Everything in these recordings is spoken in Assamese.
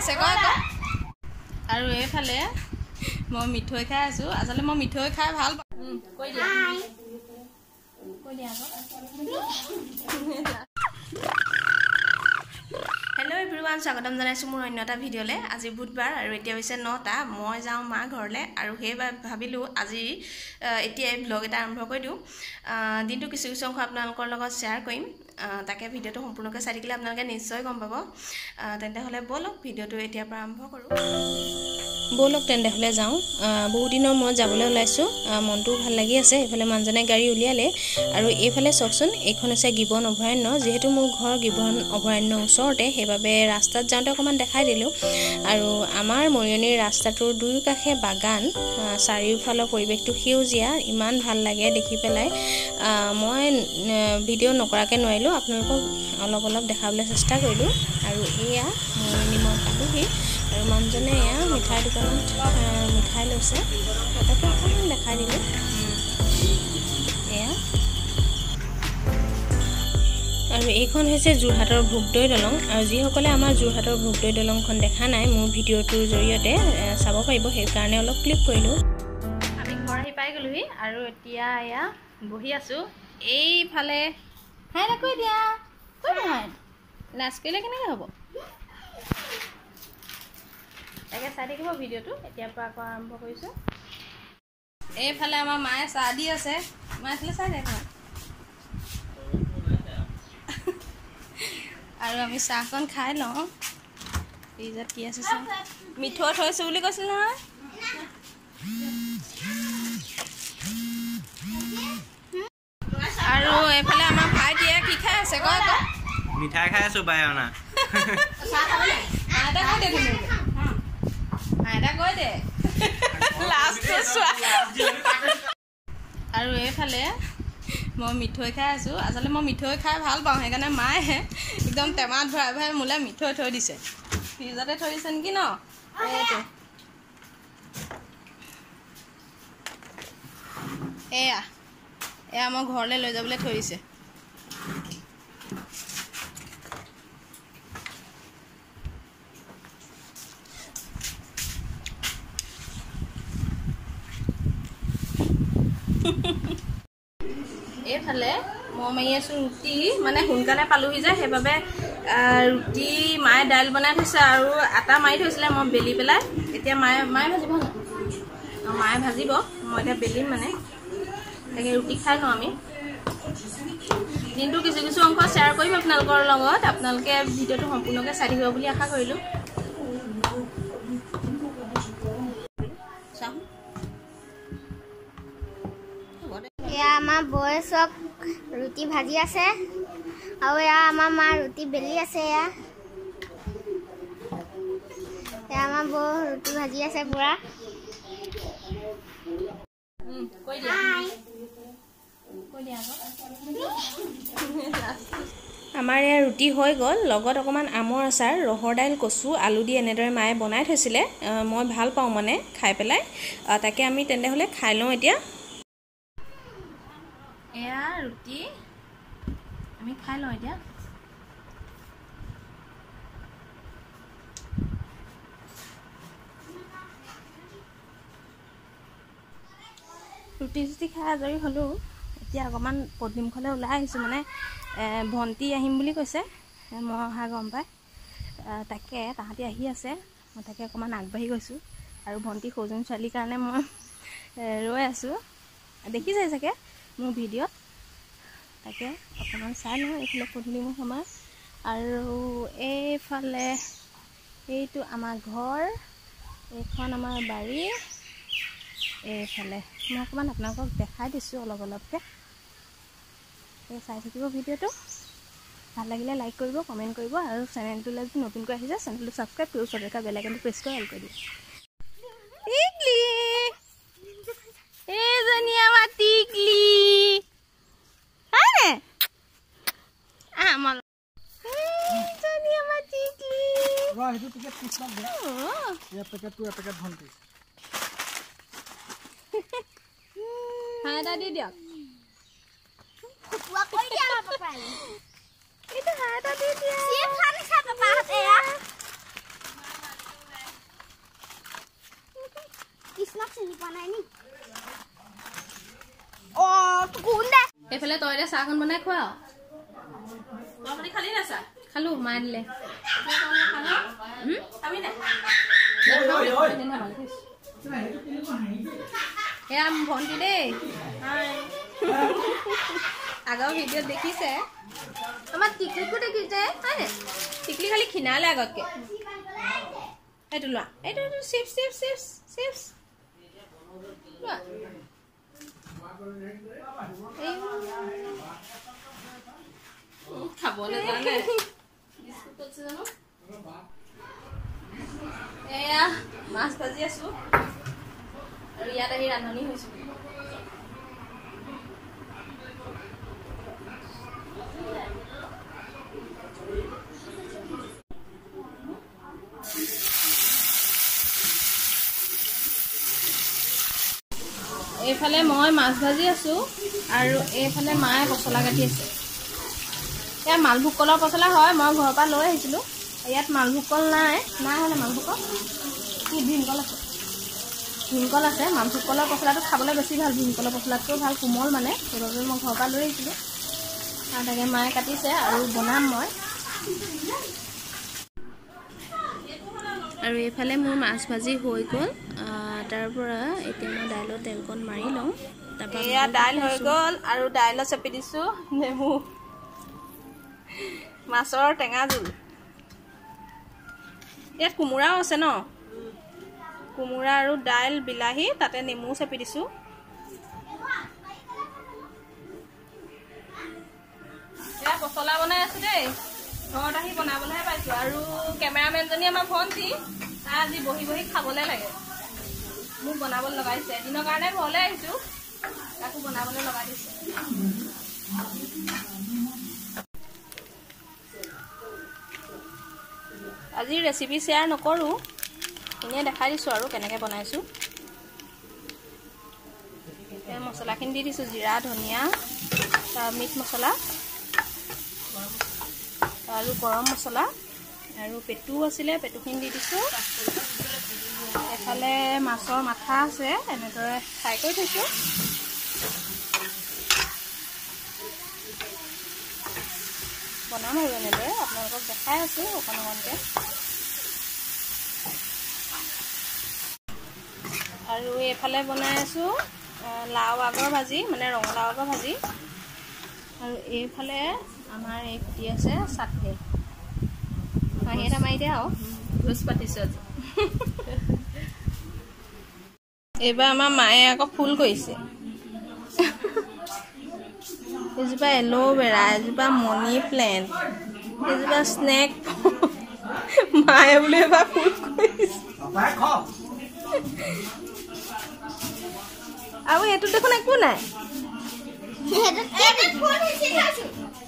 আছে কয় আকৌ আৰু এইফালে মই মিঠৈ খাই আছো আচলতে মই মিঠৈ খাই ভাল পাওঁ কৈ দিয়া আকৌ হেল্ল' এভৰিৱান স্বাগতম জনাইছোঁ মোৰ অন্য এটা ভিডিঅ'লৈ আজি বুধবাৰ আৰু এতিয়া হৈছে 9টা মই যাওঁ মা ঘৰলৈ আৰু সেইবাবে ভাবিলোঁ আজি এতিয়াই ব্লগ এটা আৰম্ভ কৰি দিওঁ দিনটো কিছু অংশ আপোনালোকৰ লগত শ্বেয়াৰ কৰিম তাকে ভিডিঅ'টো সম্পূৰ্ণকৈ চাই থাকিলে আপোনালোকে নিশ্চয় গম পাব তেন্তে হ'লে ব'লক ভিডিঅ'টো এতিয়াৰ পৰা আৰম্ভ কৰোঁ ব'লক তেন্তে হ'লে যাওঁ বহুত দিনৰ মূৰত যাবলৈ ওলাইছোঁ মনটোও ভাল লাগি আছে এইফালে মানুহজনে গাড়ী উলিয়ালে আৰু এইফালে চাওকচোন এইখন হৈছে গিবন অভয়াৰণ্য যিহেতু মোৰ ঘৰ গিবন অভয়াৰণ্যৰ ওচৰতে সেইবাবে ৰাস্তাত যাওঁতে অকণমান দেখাই দিলোঁ আৰু আমাৰ মৰিয়নিৰ ৰাস্তাটোৰ দুয়ো কাষে বাগান চাৰিওফালৰ পৰিৱেশটো সেউজীয়া ইমান ভাল লাগে দেখি পেলাই মই ভিডিঅ' নকৰাকৈ নোৱাৰিলোঁ আপোনালোকক অলপ দেখাবলৈ চেষ্টা কৰিলোঁ আৰু এয়া মৰিয়নি মই পালোহি আৰু মানুহজনে এয়া মিঠাই দোকানত মিঠাই লৈছে তাকে অকণমান দেখাই দিলোঁ এয়া আৰু এইখন হৈছে যোৰহাটৰ ভোগদৈ দলং আৰু যিসকলে আমাৰ যোৰহাটৰ ভোগদৈ দলংখন দেখা নাই মোৰ ভিডিঅ'টোৰ জৰিয়তে চাব পাৰিব সেইকাৰণে অলপ ক্লিক কৰিলোঁ আমি ঘৰ আহি পাই গ'লোহি আৰু এতিয়া এয়া বহি আছোঁ এইফালে হাই কৈ দিয়া কৈ নহয় নাচ কৰিলে কেনেকৈ হ'ব তাকে চাই থাকিব ভিডিঅ'টো এতিয়াৰ পৰা আকৌ আৰম্ভ কৰিছোঁ এইফালে আমাৰ মায়ে চাহ দি আছে মায়ে এইফালে চাই দে আৰু আমি চাহকণ খাই লওঁ ফ্ৰিজত কি আছে চাহ মিঠৈ থৈছোঁ বুলি কৈছিল নহয় আৰু এইফালে আমাৰ ভাইটিয়ে কি খাই আছে কয় আকৌ মিঠাই খাই আছোঁ বায়না আৰু এইফালে মই মিঠৈ খাই আছোঁ আচলতে মই মিঠৈ খাই ভাল পাওঁ সেইকাৰণে মায়ে একদম টেমাত ভৰাই ভৰাই মোলৈ মিঠৈ থৈ দিছে ফ্ৰিজতে থৈ দিছে নেকি ন এইটো এয়া মই ঘৰলৈ লৈ যাবলৈ থৈ দিছে এইফালে মই মাৰি আছোঁ ৰুটি মানে সোনকালে পালোহি যে সেইবাবে ৰুটি মায়ে দাইল বনাই থৈছে আৰু আটা মাৰি থৈছিলে মই বেলি পেলাই এতিয়া মায়ে ভাজিব মায়ে ভাজিব মই এতিয়া বেলিম মানে তাকে ৰুটি খাই লওঁ আমি দিনটো কিছু অংশ শ্বেয়াৰ কৰিম আপোনালোকৰ লগত আপোনালোকে ভিডিঅ'টো সম্পূৰ্ণকৈ চাই থাকিব বুলি আশা কৰিলোঁ এয়া আমাৰ বৌয়ে চব ৰুটি ভাজি আছে আৰু এয়া আমাৰ মা ৰুটি বেলি আছে এয়া আমাৰ বৌ ৰুটি ভাজি আছে পুৰা আমাৰ এয়া ৰুটি হৈ গ'ল লগত অকণমান আমৰ আচাৰ ৰহৰ দাইল কচু আলু দি এনেদৰে মায়ে বনাই থৈছিলে মই ভাল পাওঁ মানে খাই পেলাই তাকে আমি তেনেহ'লে খাই লওঁ এতিয়া এয়া ৰুটি আমি খাই লওঁ এতিয়া ৰুটি খাই আজৰি হ'লোঁ এতিয়া অকণমান পদুমখলৈ ওলাই আহিছোঁ মানে ভণ্টি আহিম বুলি কৈছে মই অহা গম পাই তাকে তাহাঁতি আহি আছে মই তাকে অকণমান আগবাঢ়ি গৈছোঁ আৰু ভণ্টি সৰুজনী ছোৱালীৰ কাৰণে মই ৰৈ আছোঁ দেখিছে চাগে মোৰ ভিডিঅ'ত তাকে অকণমান চাই লওঁ এইফালে পদূলি মোৰ সময় আৰু এইফালে এইটো আমাৰ ঘৰ এইখন আমাৰ বাৰী এইফালে মই অকণমান আপোনালোকক দেখাই দিছোঁ অলপকৈ চাই থাকিব ভিডিঅ'টো ভাল লাগিলে লাইক কৰিব কমেণ্ট কৰিব আৰু চেনেলটোলৈ যদি নতুনকৈ আহিছে চেনেলটো ছাবস্ক্ৰাইব কৰি ওচৰত থকা বেল আইকনটো প্ৰেছ কৰি অল কৰি দিব এইজনী আমাৰ টিকলি হয়নে আমাৰ টিকলি হাঁহ এটা দি দিয়ক এইটো হাঁহ এটা দি দিয়া এইফালে তই এতিয়া চাহখন বনাই খোৱা তই খালি না চাহ খালো মাই দিলে এয়া ভণ্টি দেই আগৰ ভিডিঅ'ত দেখিছে আমাৰ টিকলিকো দেখিছে হয়নে টিকলি খালি খিনালে আগতকে এইটো লোৱা এইটো চিপছ চিপছ চিপছ চিপছ লোৱা খাবলৈ জানে এয়া মাছ ভাজি আছো আৰু ইয়াত আহি ৰান্ধনি হৈছো এইফালে মই মাছ ভাজি আছো আৰু এইফালে মায়ে পচলা কাটি আছে এয়া মালভোগ কলৰ পচলা হয় মই ঘৰৰ পৰা লৈ আহিছিলোঁ ইয়াত মালভোগ কল নাই হলে মালভোগ কল কি ভীমকল আছে ভীমকল আছে মালভোগ কলৰ পচলাটো খাবলৈ বেছি ভাল ভীমকলৰ পচলাতকৈও ভাল কোমল মানে সেইবাবে মই ঘৰৰ পৰা লৈ আহিছিলোঁ আৰু তাকে মায়ে কাটিছে আৰু বনাম মই আৰু এইফালে মোৰ মাছ ভাজি হৈ গ'ল তাৰ পৰা এতিয়া মই দাইলত তেলকণ মাৰি লওঁ তাৰপৰা এয়া দাইল হৈ গ'ল আৰু দাইলত চেপি দিছোঁ নেমু মাছৰ টেঙা জোল ইয়াত কোমোৰাও আছে ন কোমোৰা আৰু দাইল বিলাহী তাতে নেমু চেপি দিছোঁ এয়া পচলা বনাই আছোঁ দেই ঘৰত আহি বনাবলৈহে পাইছোঁ আৰু কেমেৰামেনজনী আমাৰ ভণ্টি তাই আজি বহি বহি খাবলৈ লাগে মোক বনাবলৈ লগাইছে এদিনৰ কাৰণে ঘৰলৈ আহিছোঁ তাকো বনাবলৈ লগাই দিছে আজি ৰেচিপি শ্বেয়াৰ নকৰোঁ এনেই দেখাই দিছোঁ আৰু কেনেকৈ বনাইছোঁ মছলাখিনি দি দিছোঁ জিৰা ধনিয়া মিট মছলা আৰু গৰম মছলা আৰু পেটু আছিলে পেটুখিনি দি দিছোঁ এফালে মাছৰ মাথা আছে এনেদৰে ফ্ৰাই কৰি থৈছোঁ বনাম আৰু এনেদৰে আপোনালোকক দেখাই আছোঁ অকণ অকণকৈ আৰু এইফালে বনাই আছোঁ লাও আগৰ ভাজি মানে ৰঙালাও আগৰ ভাজি আৰু এইফালে আমাৰ এই ফুটি আছে চাটনি হাঁহি এটা মাৰি দিয়া আৰু ভোজ পাতিছোঁ আজি এইবাৰ আমাৰ মায়ে আকৌ ফুল কৰিছে এজোপা এল'ভেৰা এজোপা মনি প্লেণ্ট এজোপা স্নেক মায়ে বোলে এবাৰ ফুল কৰিছে আৰু এইটো দেখোন একো নাই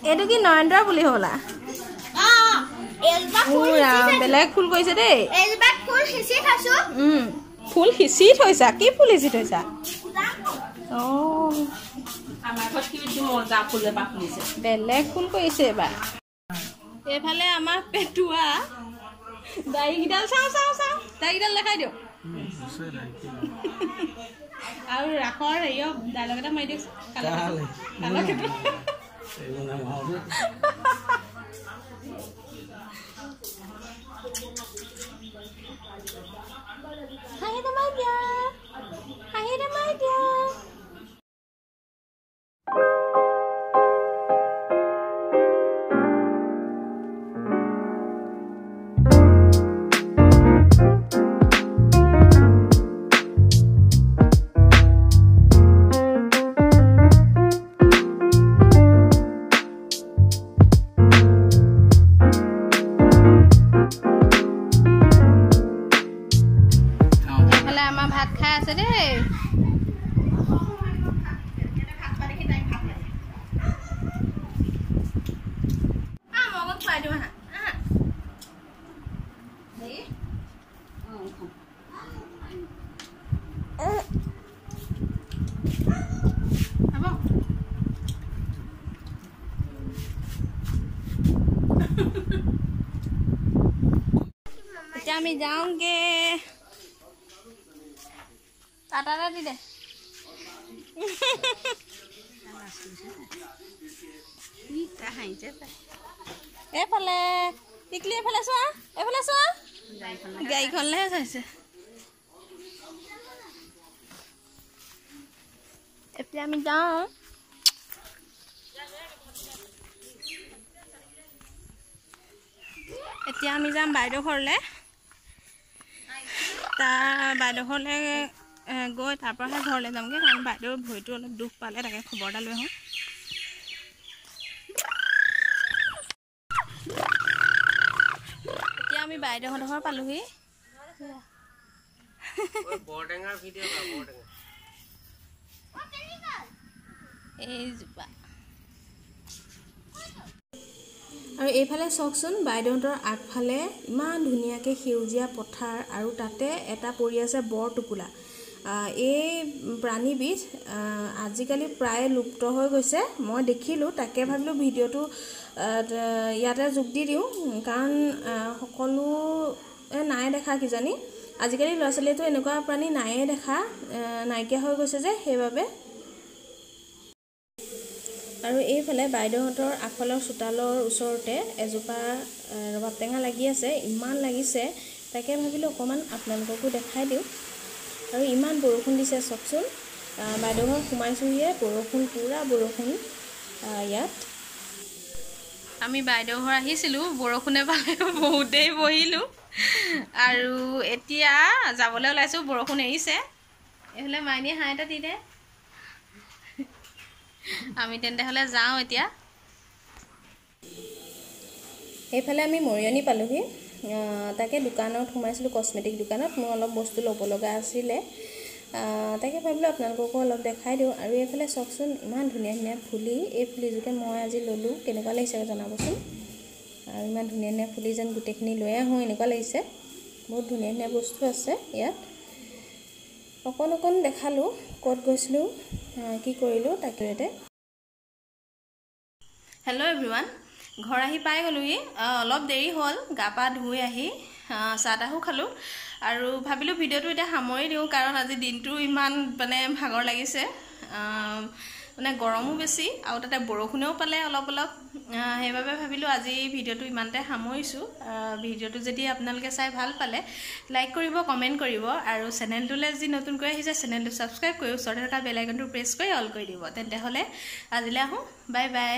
এইটো কি নৰেন্দ্ৰ বুলি হ'লা বেলেগ ফুল কৰিছে দেই ফুল সিঁচি থৈছা কি ফুল সিঁচি থৈছা বেলেগ ফুল কৰিছে এইবাৰ এইফালে আমাৰ পেটুৱা দাড়িকেইডাল চাওঁ চাওঁ চাওঁ দাড়িকেইডাল দেখাই দিয়ক আৰু ৰাসৰ হেৰিয়ক ডাইলগ এটা মাৰি দিয়ক আমি যাওঁগে টাটা দি দে এইফালে টিকলি এইফালে চোৱা গাড়ীখনলৈহে চাইছে এতিয়া আমি যাওঁ এতিয়া আমি যাম বাইদেউ ঘৰলৈ বাইদেউ ঘৰলৈ গৈ তাৰপৰাহে ঘৰলৈ যামগৈ কাৰণ বাইদেউৰ ভৰিটো অলপ দুখ পালে তাকে খবৰ এটা লৈ আহোঁ এতিয়া আমি বাইদেউহঁতৰ ঘৰ পালোহি এইজোপা আৰু এইফালে চাওকচোন বাইদেউহঁতৰ আগফালে ইমান ধুনীয়াকৈ সেউজীয়া পথাৰ আৰু তাতে এটা পৰি আছে বৰটোকোলা এই প্ৰাণীবিধ আজিকালি প্ৰায় লুপ্ত হৈ গৈছে মই দেখিলোঁ তাকে ভাবিলোঁ ভিডিঅ'টো ইয়াতে যোগ দি দিওঁ কাৰণ সকলো নাই দেখা কিজানি আজিকালি ল'ৰা ছোৱালীয়েতো এনেকুৱা প্ৰাণী নায়ে দেখা নাইকিয়া হৈ গৈছে যে সেইবাবে আৰু এইফালে বাইদেউহঁতৰ আগফালৰ চোতালৰ ওচৰতে এজোপা ৰবাব টেঙা লাগি আছে ইমান লাগিছে তাকে ভাবিলোঁ অকণমান আপোনালোককো দেখাই দিওঁ আৰু ইমান বৰষুণ দিছে চাওকচোন বাইদেউ ঘৰ সোমাইছোঁহিয়ে বৰষুণ পূৰা বৰষুণ ইয়াত আমি বাইদেউ ঘৰ আহিছিলোঁ বৰষুণে পালে বহুত দেৰি বহিলোঁ আৰু এতিয়া যাবলৈ ওলাইছোঁ বৰষুণ এৰিছে এইফালে মাইনীয়ে হাঁহ এটা দি দে আমি তেন্তে হ'লে যাওঁ এতিয়া এইফালে আমি মৰিয়নি পালোহি তাকে দোকানত সোমাইছিলোঁ কসমেটিক দোকানত মোৰ অলপ বস্তু ল'ব লগা আছিলে তাকে ভাবিলোঁ আপোনালোককো অলপ দেখাই দিওঁ আৰু এইফালে চাওকচোন ইমান ধুনীয়া ধুনীয়া ফুলি এই ফুলিযোকে মই আজি ল'লোঁ কেনেকুৱা লাগিছে জনাবচোন আৰু ইমান ধুনীয়া ধুনীয়া ফুলি যেন গোটেইখিনি লৈ আহোঁ এনেকুৱা লাগিছে বহুত ধুনীয়া ধুনীয়া বস্তু আছে ইয়াত অকণ অকণ দেখালোঁ ক'ত গৈছিলোঁ কি কৰিলোঁ তাকে হেল্ল' এভৰিৱান ঘৰ আহি পাই গ'লোহি অলপ দেৰি হ'ল গা পা ধুই আহি চাহ তাহো খালোঁ আৰু ভাবিলোঁ ভিডিঅ'টো এতিয়া সামৰি দিওঁ কাৰণ আজি দিনটো ইমান মানে ভাগৰ লাগিছে মানে গৰমো বেছি আৰু তাতে বৰষুণেও পালে অলপ অলপ সেইবাবে ভাবিলোঁ আজি ভিডিঅ'টো ইমানতে সামৰিছোঁ ভিডিঅ'টো যদি আপোনালোকে চাই ভাল পালে লাইক কৰিব কমেণ্ট কৰিব আৰু চেনেলটোলৈ যদি নতুনকৈ আহিছে চেনেলটো ছাবস্ক্ৰাইব কৰি ওচৰতে থকা বেল আইকনটো প্ৰেছ কৰি অল কৰি দিব তেন্তে হ'লে আজিলৈ আহোঁ বাই বাই